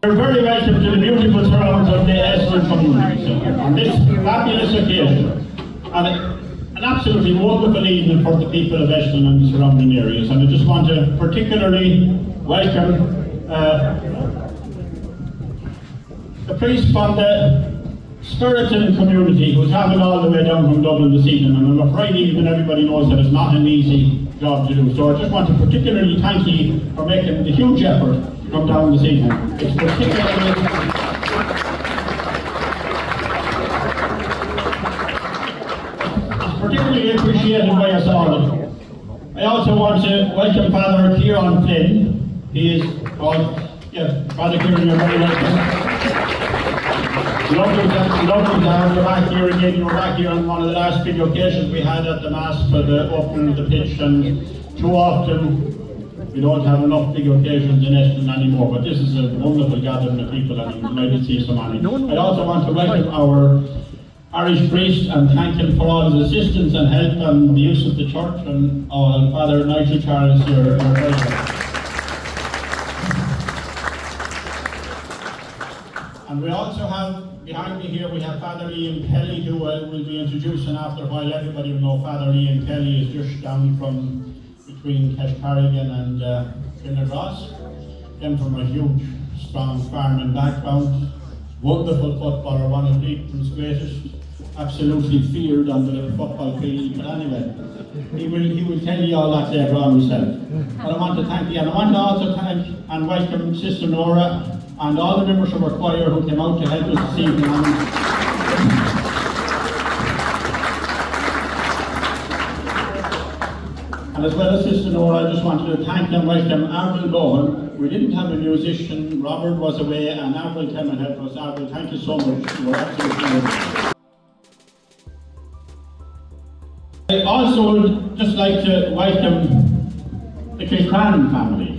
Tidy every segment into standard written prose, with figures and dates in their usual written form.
You're very welcome to the beautiful surrounds of the Eslin community on this fabulous occasion. And an absolutely wonderful evening for the people of Eslin and the surrounding areas. And I just want to particularly welcome the priest from the Spiritan community who's travelling all the way down from Dublin this evening. And on a Friday evening, everybody knows that it's not an easy job to do. So I just want to particularly thank you for making the huge effort to come down this evening. It's particularly appreciated by us all. I also want to welcome Father Kilcrann Flynn. He is, Father Kilcrann, you're very welcome. Lovely to have you back here again. You were back here on one of the last big occasions we had at the Mass for the opening of the pitch, and too often we don't have enough big occasions in Eslin anymore, but this is a wonderful gathering of people and I'm delighted to see so many. I also want to welcome our parish priest and thank him for all his assistance and help and the use of the church, and Father Nigel Charles, your welcome. And we also have, behind me here, we have Father Ian Kelly, who will be introducing after a while. Everybody will know Father Ian Kelly is just down from between Keshparrigan and Kilcrann. Came from a huge, strong farming background. Wonderful footballer, one of Leitrim's greatest. Absolutely feared on the football field. But anyway, he will tell you all that later on himself. But I want to thank you, and I want to also thank and welcome Sister Nora and all the members of our choir who came out to help us this evening. And as well as Sister Nora, I just wanted to thank and welcome Avril Bohan. We didn't have a musician, Robert was away, and Avril came and helped us. Avril, thank you so much. You were absolutely wonderful. I also would just like to welcome the Kilcrann family.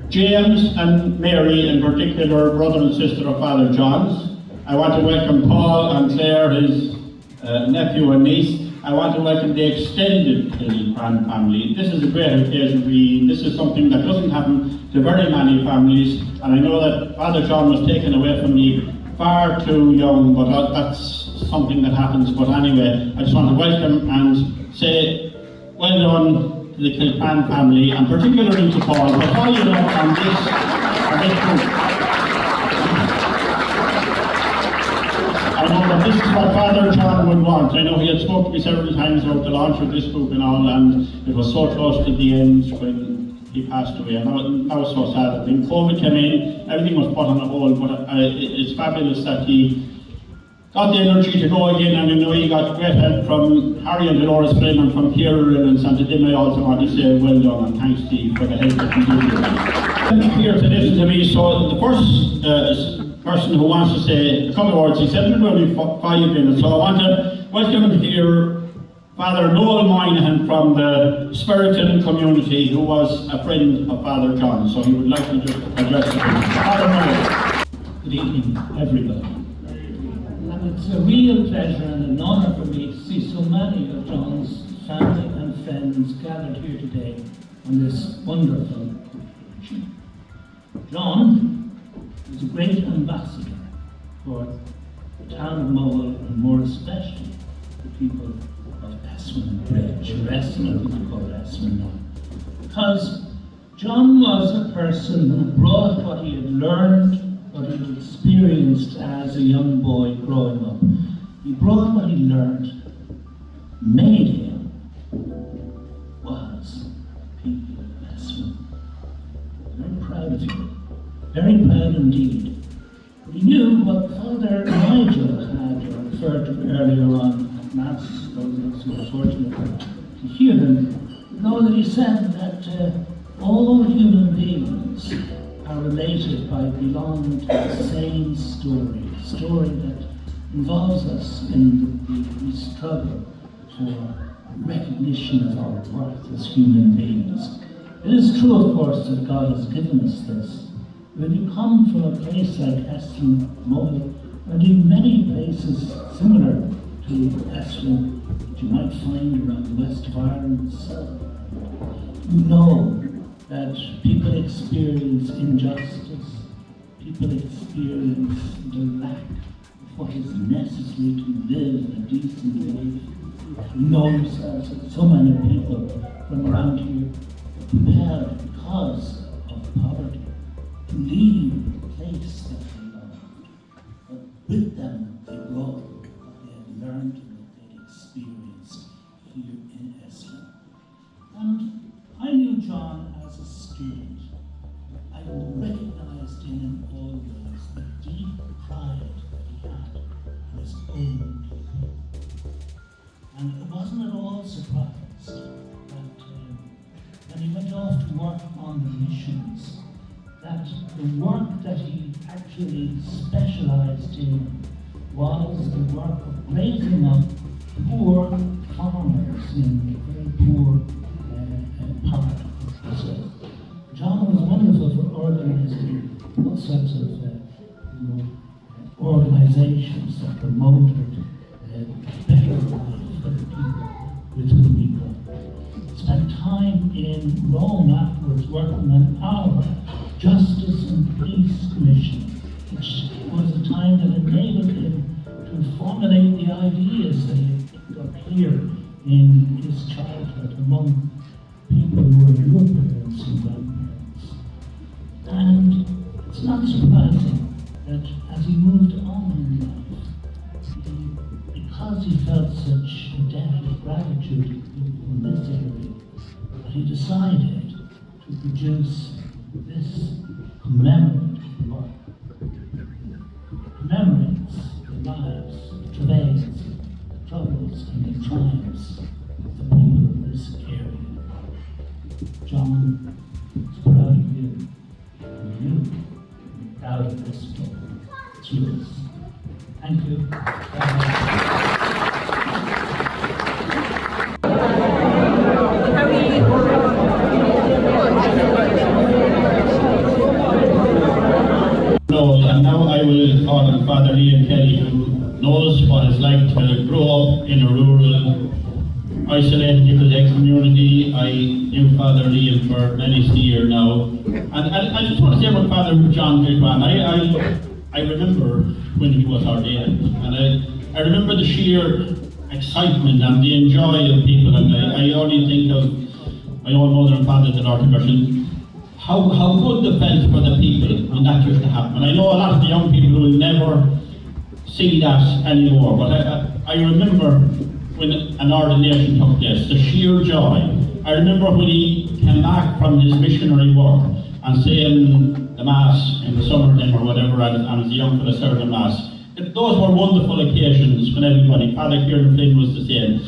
James and Mary in particular, brother and sister of Father John's. I want to welcome Paul and Claire, his nephew and niece. I want to welcome the extended Kilcrann family. This is a great occasion. This is something that doesn't happen to very many families, and I know that Father John was taken away from me far too young, but that's something that happens. But anyway, I just want to welcome and say well done to the Kilcrann family, and particularly to Paul, but all you know on this group. I know that this is what Father John would want. I know he had spoken to me several times about the launch of this book and all, and it was so close to the end when he passed away, and that was so sad. When COVID came in, everything was put on a hold, but it's fabulous that he got the energy to go again, and I know he got great help from Harry and Dolores Flynn and from Kieran and Santa Dim. I also want to say well done and thanks to you for the help that you did. Here to listen to me, so the first person who wants to say a couple of words, he said it only 5 minutes, so I want to welcome here Father Noel Moynihan from the Spiritan community, who was a friend of Father John, so he would like to just address the Father Noel. Good evening, everybody. And it's a real pleasure and an honour for me to see so many of John's family and friends gathered here today on this wonderful occasion. John is a great ambassador for the town of Moyle, and more especially the people of Eslin Bridge, or Eslin, we call it Eslin now. Because John was a person who brought what he had learned, what he experienced as a young boy growing up. He brought what he learned, made him was people of Eslin. Very proud of you, very proud indeed. But he knew what Father Nigel had referred to earlier on at Mass, those of us who were fortunate to hear him, know that he said that all human beings are related by belonging to the same story, a story that involves us in the struggle for recognition of our worth as human beings. It is true, of course, that God has given us this. When you come from a place like Eslin, Moyle, and in many places similar to Eslin that you might find around the west of Ireland itself, you know that people experience injustice, people people experience the lack of what is necessary to live a decent life. We know ourselves that so many people from around here are prepared because of poverty to leave the place that they love. But with them they brought what they had learned and what they had experienced here in Eslin. And I knew John as a student. I recognized in him always the deep pride that he had in his own people. And I wasn't at all surprised that when he went off to work on the missions, that the work that he actually specialized in was the work of raising up poor farmers in a very poor part of Brazil. John was wonderful for organizing all sorts of organizations that promoted better life for the people with whom he worked. Spent time in Rome afterwards working on our Justice and Peace Commission, which was a time that enabled him to formulate the ideas that he got clear in his childhood among people who were your parents and grandparents. And it's not surprising that as he moved on in life, because he felt such a debt of gratitude in this area, that he decided to produce this commemorative work. Commemorates the lives, the travails, the troubles, and the triumphs of the people of this area. John is proud of you, and you are proud of this book. It's yours. Thank you. And now I will call on Father Ian Kelly, who knows what it's like to grow up in a rural, isolated Kilcrann community. I knew Father Ian for many years now. And I just want to say about Father John Kilcrann. I remember when he was ordained, and I remember the sheer excitement and the joy of people, and I only think of my own mother and father, the Lord conversion. How good the felt for the people when that used to happen. And I know a lot of the young people will never see that anymore, but I remember when an ordination took place, the sheer joy. I remember when he came back from his missionary work and saying the Mass in the summertime or whatever, and as a young fella serving the Mass. Those were wonderful occasions when everybody, Father Kilcrann Flynn was the same.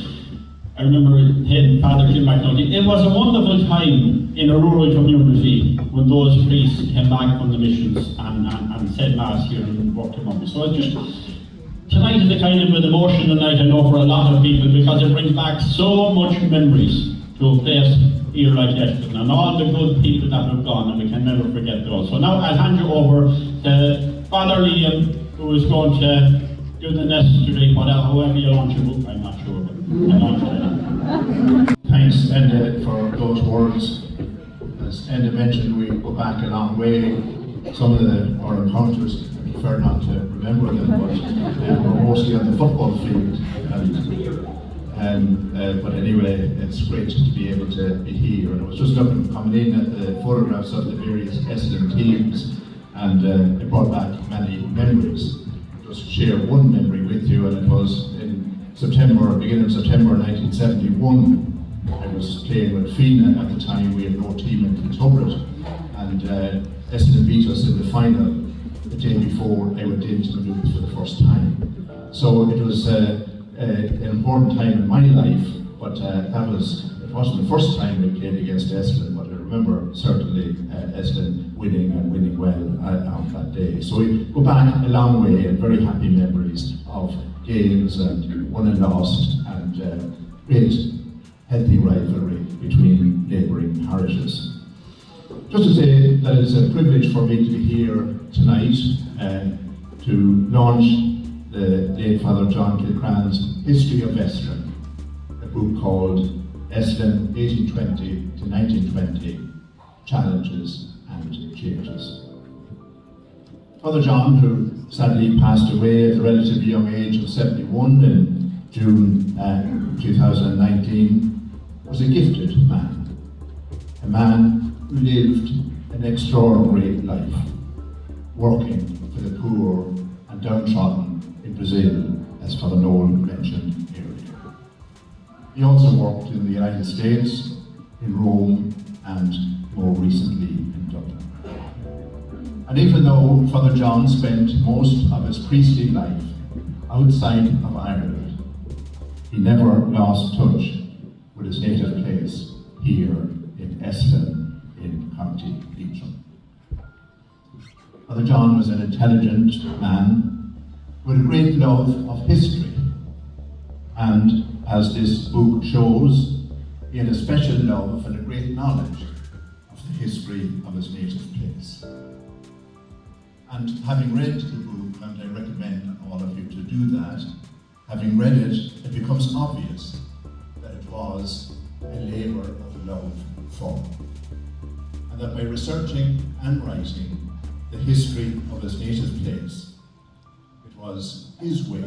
I remember him, Father Jim McNulty. It was a wonderful time in a rural community when those priests came back from the missions and said Mass here and worked among us. So it's just, tonight is a kind of an emotional night, I know, for a lot of people, because it brings back so much memories to a place here like Eslin and all the good people that have gone, and we can never forget those. So now I'll hand you over to Father Liam, who is going to do the necessary, however you launch your book, I'm not sure, but I launched it. Thanks, Enda, for those words. As Enda mentioned, we go back a long way. Some of our encounters, I prefer not to remember them, but we're mostly on the football field. But anyway, it's great to be able to be here. And I was just looking, coming in at the photographs of the various Eslin teams, and it brought back many memories. Just share one memory with you, and it was in September, beginning of September 1971. I was playing with Fina at the time. We had no team in Kilcrann, and Eslin beat us in the final the day before I went into the Maynooth for the first time. So it was an important time in my life, but it wasn't the first time we played against Eslin, but I remember certainly Eslin winning and winning well on that day. So we go back a long way, and very happy memories of games and won and lost, and great healthy rivalry between neighbouring parishes. Just to say that it's a privilege for me to be here tonight to launch the late Father John Kilcrann's History of Eslin, a book called Eslin 1820 to 1920, Challenges and Changes. Father John, who sadly passed away at the relatively young age of 71 in June 2019, was a gifted man. A man who lived an extraordinary life, working for the poor and downtrodden in Brazil, as Father Noel mentioned earlier. He also worked in the United States, in Rome, and more recently in Dublin. And even though Father John spent most of his priestly life outside of Ireland, he never lost touch with his native place here in Eslin in County Leitrim. Father John was an intelligent man with a great love of history, and as this book shows, he had a special love and a great knowledge of the history of his native place. And having read the book, and I recommend all of you to do that, having read it, it becomes obvious that it was a labour of love for him. And that by researching and writing the history of his native place, it was his way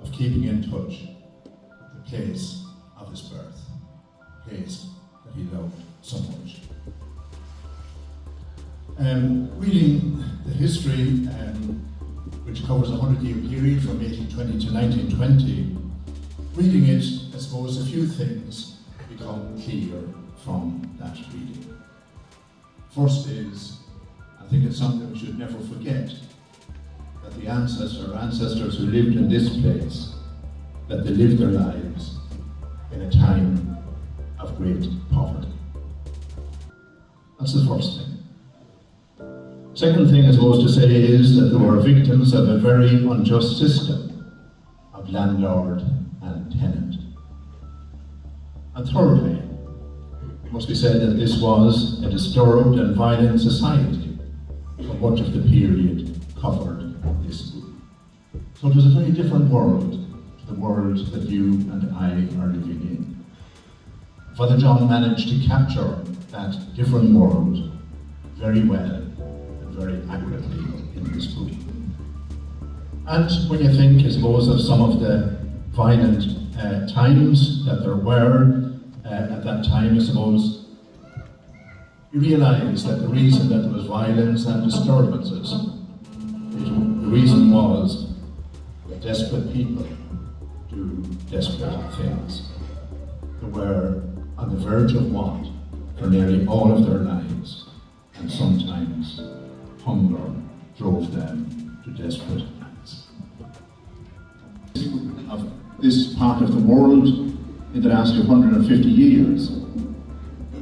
of keeping in touch with the place of his birth, a place that he loved so much. Reading the history, which covers a 100-year period from 1820 to 1920, reading it, I suppose a few things become clear from that reading. First is, I think it's something we should never forget, that the ancestors who lived in this place, that they lived their lives in a time of great poverty. That's the first thing. Second thing I suppose to say is that they were victims of a very unjust system of landlord and tenant. And thirdly, it must be said that this was a disturbed and violent society for much of the period covered in this book. So it was a very different world to the world that you and I are living in. Father John managed to capture that different world very well, very accurately in this book. And when you think, I suppose, of some of the violent times that there were at that time, I suppose, you realise that the reason that there was violence and disturbances, the reason was that desperate people do desperate things. They were on the verge of want for nearly all of their lives, and sometimes hunger drove them to desperate acts. Of this part of the world in the last 150 years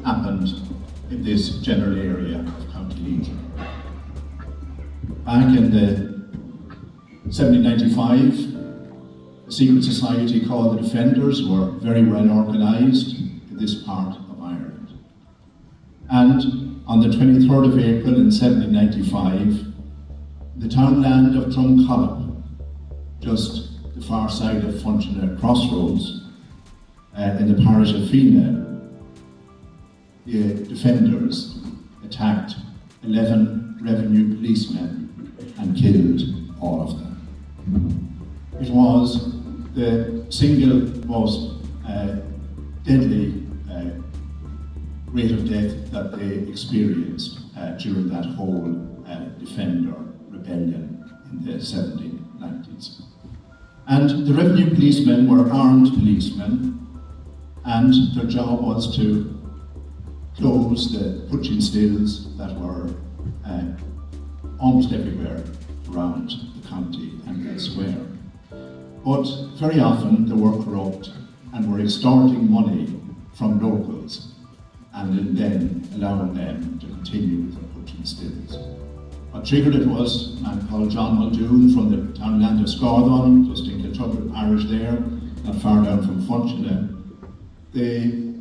happened in this general area of County Leitrim. Back in the 1795, a secret society called the Defenders were very well organised in this part of Ireland. And on the 23rd of April in 1795, the townland of Drumcollop, just the far side of Funchal Crossroads, in the parish of Fina, the Defenders attacked 11 revenue policemen and killed all of them. It was the single most deadly rate of death that they experienced during that whole Defender rebellion in the 1790s. And the revenue policemen were armed policemen, and their job was to close the punching stills that were almost everywhere around the county and elsewhere. But very often they were corrupt and were extorting money from locals and then allowing them to continue with their punching stills. What triggered it was a man called John Muldoon from the townland of Scardon, just in Kilcrann parish there, not far down from Funchal. The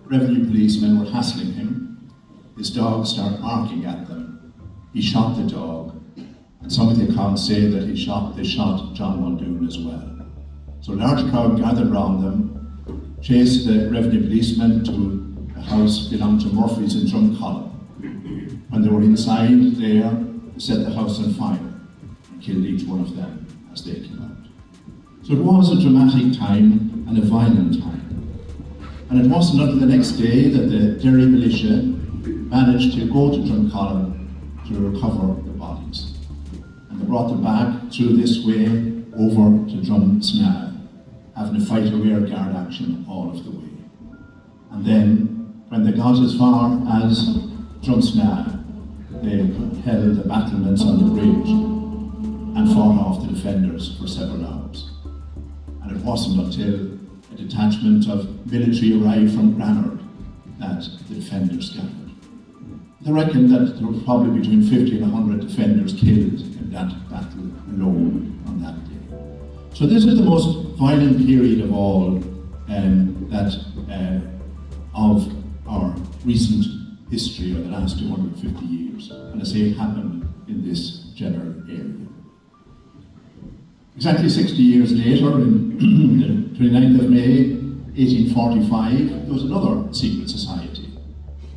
revenue policemen were hassling him. His dog started barking at them. He shot the dog, and some of the accounts say that they shot John Muldoon as well. So a large crowd gathered around them, chased the revenue policemen to a house belonging to Murphy's in Drumcollop. When they were inside there, set the house on fire and killed each one of them as they came out. So it was a dramatic time and a violent time. And it wasn't until the next day that the Derry militia managed to go to Drumcolin to recover the bodies. And they brought them back through this way over to Drumsna, having to fight a rearguard action all of the way. And then, when they got as far as Drumsna, they held the battlements on the bridge and fought off the defenders for several hours. And it wasn't until a detachment of military arrived from Granard that the defenders gathered. They reckon that there were probably between 50 and 100 defenders killed in that battle alone on that day. So this is the most violent period of all of our recent history, or the last 250 years. And I say it happened in this general area. Exactly 60 years later, in the 29th of May, 1845, there was another secret society.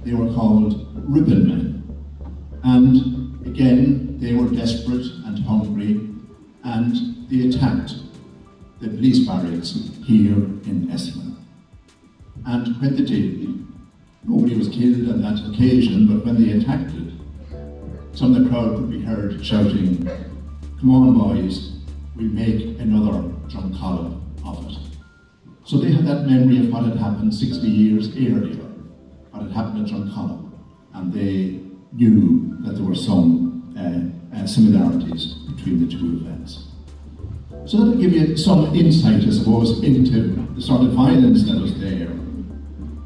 They were called Ribbonmen. And again, they were desperate and hungry, and they attacked the police barracks here in Eslin. And when they did, nobody was killed on that occasion, but when they attacked it, some of the crowd could be heard shouting, "Come on, boys, we'll make another Drumcolin of it." So they had that memory of what had happened 60 years earlier, what had happened at Drumcolin, and they knew that there were some similarities between the two events. So that'll give you some insight, I suppose, into the sort of violence that was there.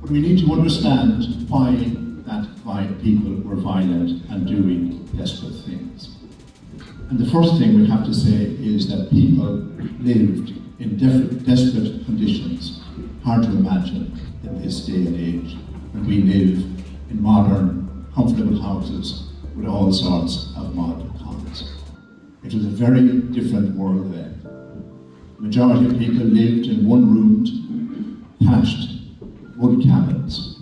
But we need to understand why people were violent and doing desperate things. And the first thing we have to say is that people lived in desperate conditions, hard to imagine in this day and age, when we live in modern, comfortable houses with all sorts of mod cons. It was a very different world then. The majority of people lived in one-roomed, thatched wood cabins,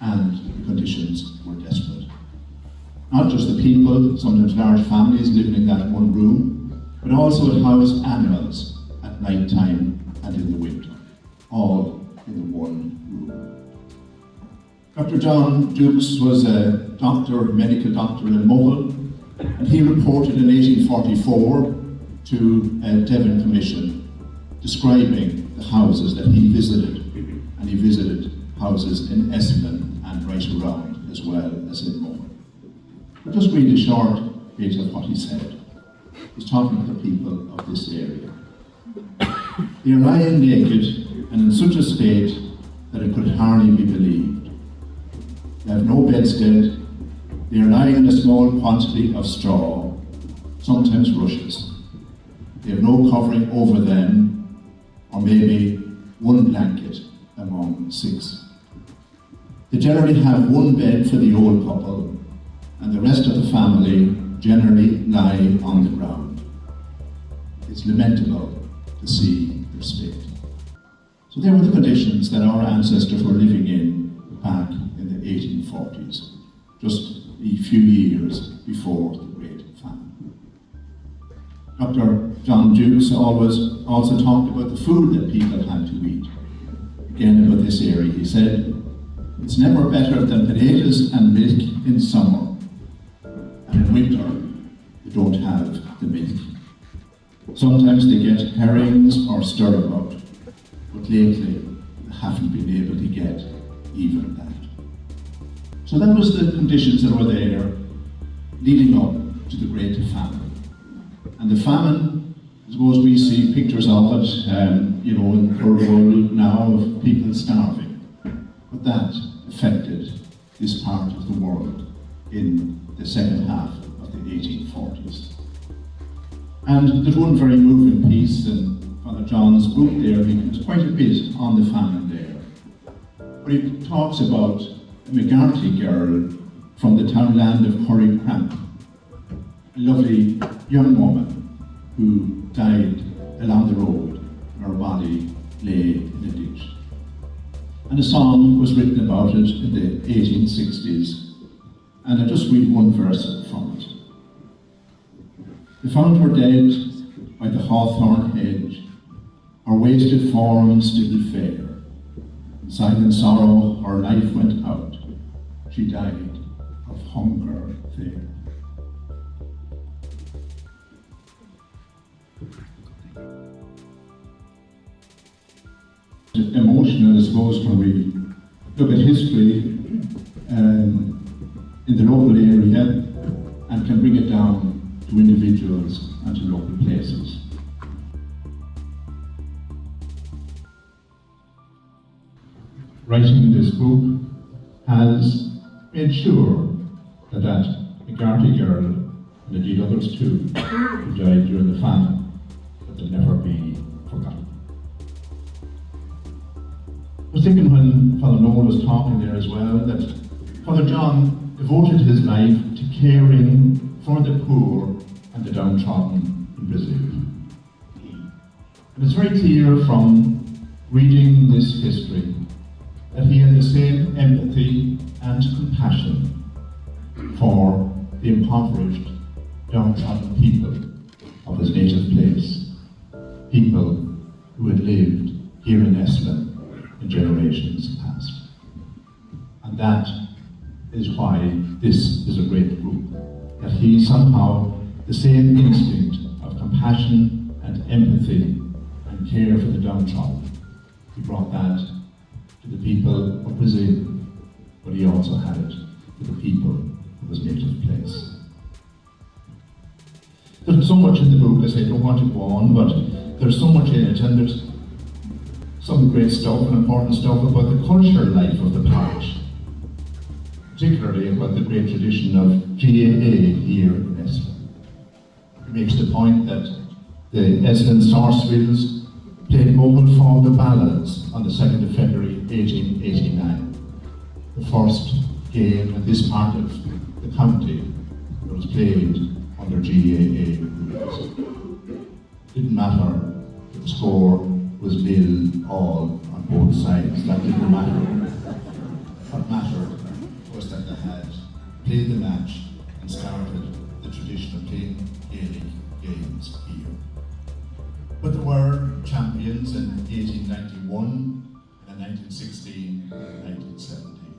and the conditions were desperate. Not just the people, sometimes large families living in that one room, but also it housed animals at night time and in the winter, all in the one room. Dr. John Dukes was a medical doctor in Mohill, and he reported in 1844 to a Devon Commission describing the houses that he visited, and he visited houses in Eslin and right around as well as in Mohill. I'll just read a short bit of what he said. He's talking to the people of this area. "They are lying naked and in such a state that it could hardly be believed. They have no bedstead. They are lying in a small quantity of straw, sometimes rushes. They have no covering over them, or maybe one blanket among 6. They generally have one bed for the old couple, and the rest of the family generally lie on the ground. It's lamentable to see their state." So there were the conditions that our ancestors were living in back in the 1840s, just a few years before the Great Famine. Dr. John Dukes also talked about the food that people had to eat. Again, about this area, he said, "It's never better than potatoes and milk in summer, and in winter they don't have the milk. Sometimes they get herrings or stirabout, but lately they haven't been able to get even that." So that was the conditions that were there leading up to the Great Famine. And the famine, I suppose we see pictures of it, in the third world now of people starving. But that affected this part of the world in the second half of the 1840s. And there's one very moving piece in Father John's book there, because quite a bit on the famine there. But he talks about a McGarty girl from the townland of Kilcrann, a lovely young woman who died along the road, and her body lay in a ditch. And a song was written about it in the 1860s, and I'll just read one verse from it. They found her dead by the hawthorn hedge, her wasted form still fair. In silent sorrow her life went out, she died of hunger there. Emotional, I suppose, when we look at history in the local area and can bring it down to individuals and to local places. Writing this book has made sure that McGarty girl, and indeed others too, who died during the famine, that they'll never be forgotten. I was thinking when Father Noel was talking there as well, that Father John devoted his life to caring for the poor and the downtrodden in Brazil. And it's very clear from reading this history that he had the same empathy and compassion for the impoverished, downtrodden people of his native place, people who had lived here in Eslin in generations past. And that is why this is a great book, that he somehow, the same instinct of compassion and empathy and care for the downtrodden, he brought that to the people of Brazil, but he also had it to the people of his native place. There's so much in the book, as I don't want to go on, but there's so much in it, and there's some great stuff and important stuff about the cultural life of the parish, particularly about the great tradition of GAA here in Eslin. He makes the point that the Eslin Sarsvilles played Mogul for the ballads on the 2nd of February 1889, the first game in this part of the county that was played under GAA rules. It didn't matter if the score was 0-0 on both sides, that didn't matter. What mattered was that they had played the match and started the tradition of playing Gaelic games here. But there were champions in 1891, and in 1916, and 1917.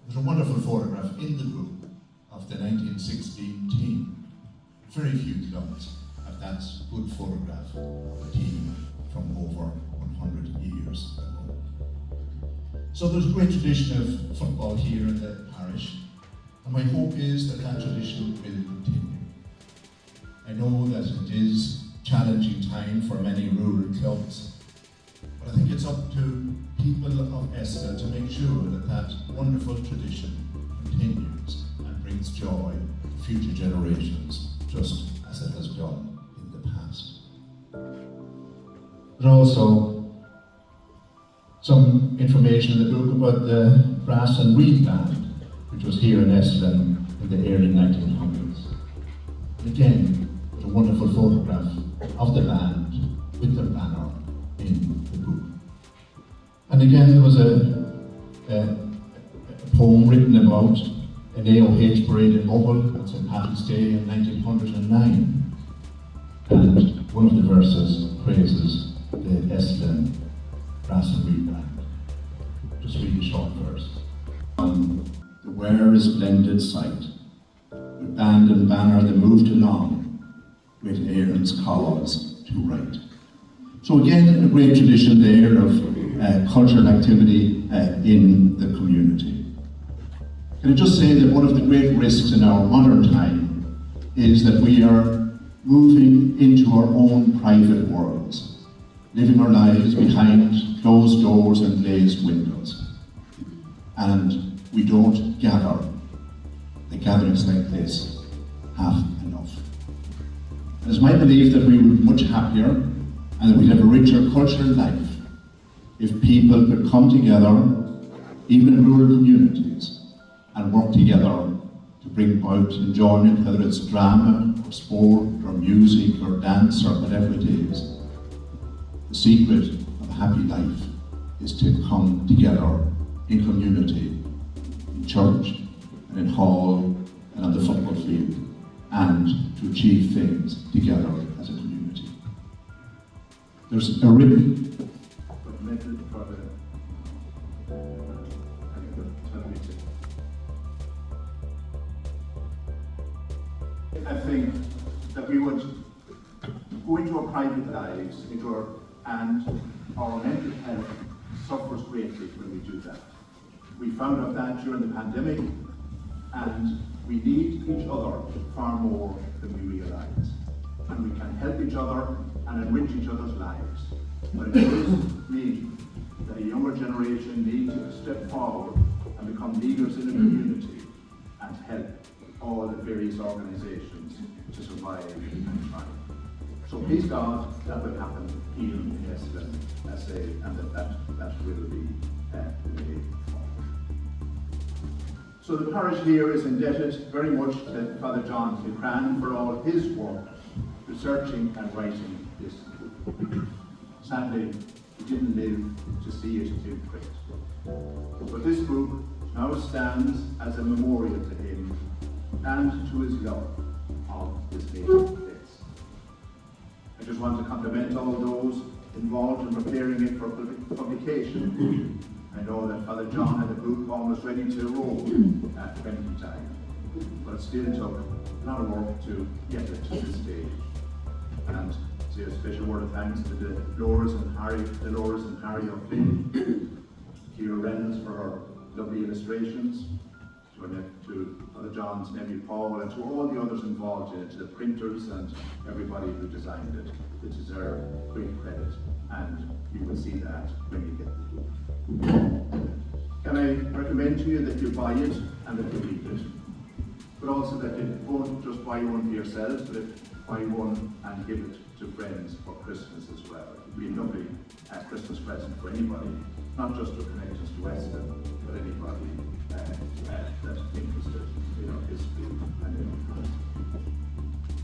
There's a wonderful photograph in the book of the 1916 team. Very few clubs have that good photograph of a team from over 100 years ago. So there's a great tradition of football here in the parish, and my hope is that that tradition will continue. I know that it is a challenging time for many rural clubs, but I think it's up to people of Eslin to make sure that that wonderful tradition continues and brings joy to future generations, just as it has done in the past. But also some information in the book about the brass and reed band, which was here in Eslin in the early 1900s. And again, there's a wonderful photograph of the band with their banner in the book. And again, there was a poem written about an AOH parade in Mogul on St. Patrick's Day in 1909. And one of the verses praises the Eslin brass and reed band. Just read a short verse. The wear is blended sight. With band and banner they moved along, with Aaron's cause to write. So again, a great tradition there of cultural activity in the community. Can I just say that one of the great risks in our modern time is that we are moving into our own private worlds, living our lives behind closed doors and glazed windows. And we don't gather. The gatherings like this have enough. And it's my belief that we would be much happier and that we'd have a richer cultural life if people could come together, even in rural communities, and work together to bring about enjoyment, whether it's drama, or sport, or music, or dance, or whatever it is. The secret of a happy life is to come together in community, in church, and in hall, and on the football field, and to achieve things together as a community. There's a ribbon. I think that we would go into our private lives, and our mental health suffers greatly when we do that. We found out that during the pandemic, and we need each other far more than we realise. And we can help each other and enrich each other's lives. But it does mean that a younger generation needs to step forward and become leaders in a community and help all the various organisations to survive and thrive. So please God, that will happen here in Eslin, and that will be made forward. So the parish here is indebted very much to Father John Kilcrann for all his work researching and writing this book. Sadly, he didn't live to see it in print. But this book now stands as a memorial to him and to his love of his native place. I just want to compliment all those involved in preparing it for publication. I know that Father John had the book almost ready to roll at printing time, but it still took a lot of work to get it to this stage. And say a special word of thanks to the Dolores and Harry of Flynn, Kira Reynolds for her lovely illustrations, to Father John's nephew Paul, and to all the others involved in it, to the printers and everybody who designed it. They deserve great credit, and you will see that when you get the book. Can I recommend to you that you buy it and that you read it, but also that you won't just buy one for yourselves, but buy one and give it to friends for Christmas as well. It would be a lovely Christmas present for anybody, not just to connect us to Eslin, but anybody that's interested in our history and in our past.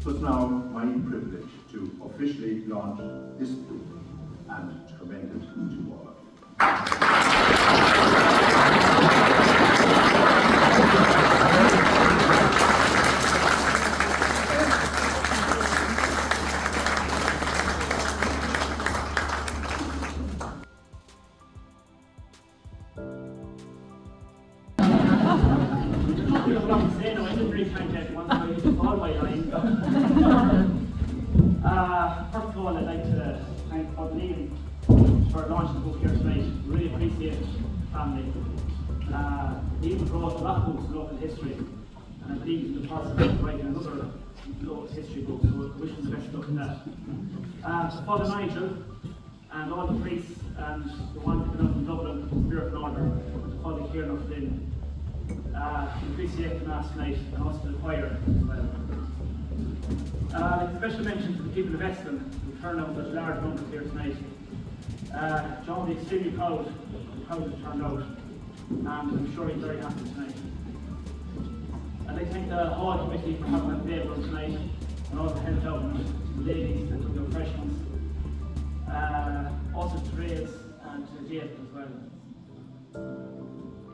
So it's now my privilege to officially launch this book and to commend it to all of you. First of all, I'd like to thank Father Neil for launching the book here tonight. Really appreciate it, family. Neil brought a lot of books in local history, and I believe he's in the process of writing another local history book, so I wish him the best luck in that. Father Nigel and all the priests and the one coming up from Dublin, Spirit and Order, Father Kilcrann of Flynn. Appreciate the Mass tonight and also the choir as well. A special mention to the people of Eslin who turned out such large numbers here tonight. John will be extremely proud of how it turned out, and I'm sure he's very happy tonight. I'd like to thank the Hall Committee for having that table tonight, and all the help out and the ladies that took the refreshments. Also to Therese and to Jade as well.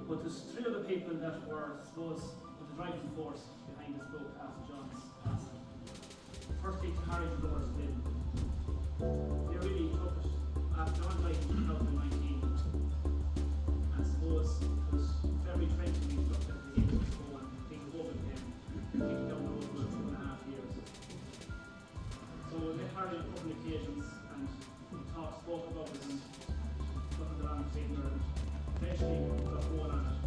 But there's three other people that were, I suppose, the driving force behind this book after John's passing. Firstly, to Harry and Dolores Flynn. They really took it after John died in 2019. And I suppose it was February 20 we looked at the age of school and things over him, kicking down the road for 2.5 years. So we met Harry on a couple of occasions and spoke about it and put it on the finger, and eventually we got one on it.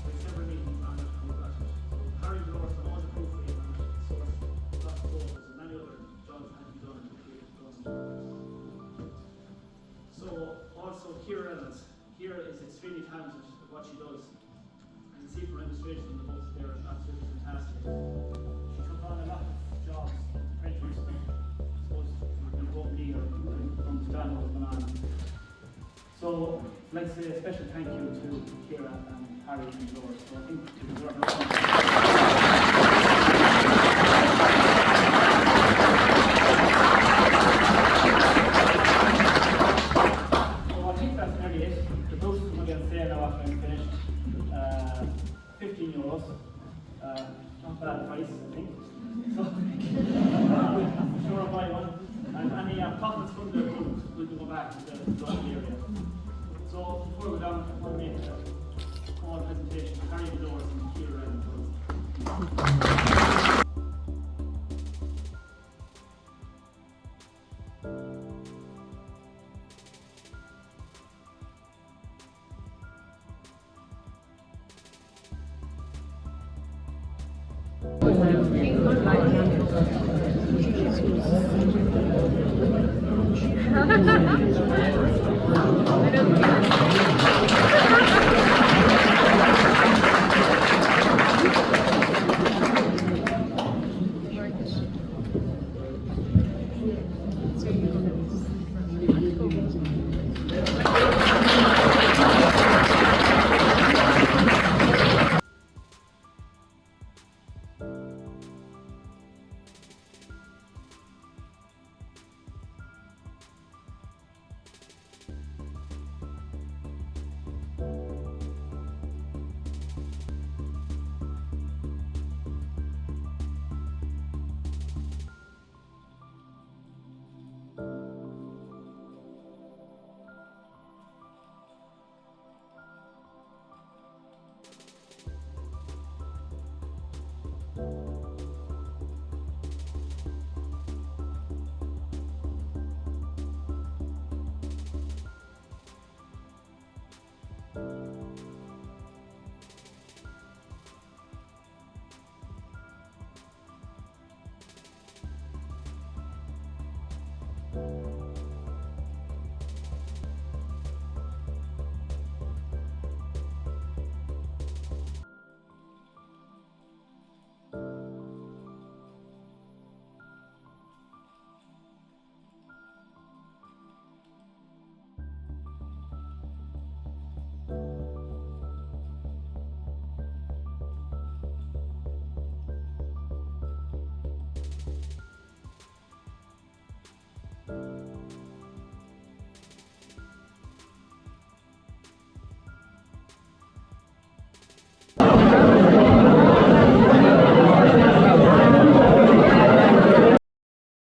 We had several meetings on it and we got it. So Harry and Dolores were all the proof for him on it. Lots of photos and many other jobs had been done in the period. So also Kira Reynolds. Kira is extremely talented at what she does. And you see from illustration in the books there, it's absolutely fantastic. She took on a lot of jobs, printers, I suppose from Home or from Stand was going on. So let's say a special thank you to Kira and Harry and Dolores. So I think you deserve a €15. Not bad price, I think. So, I'm sure I'll buy one. And any profits from the book will go back to the local area. So before we go down, I want to make a small presentation, carry the doors and Kilcrann.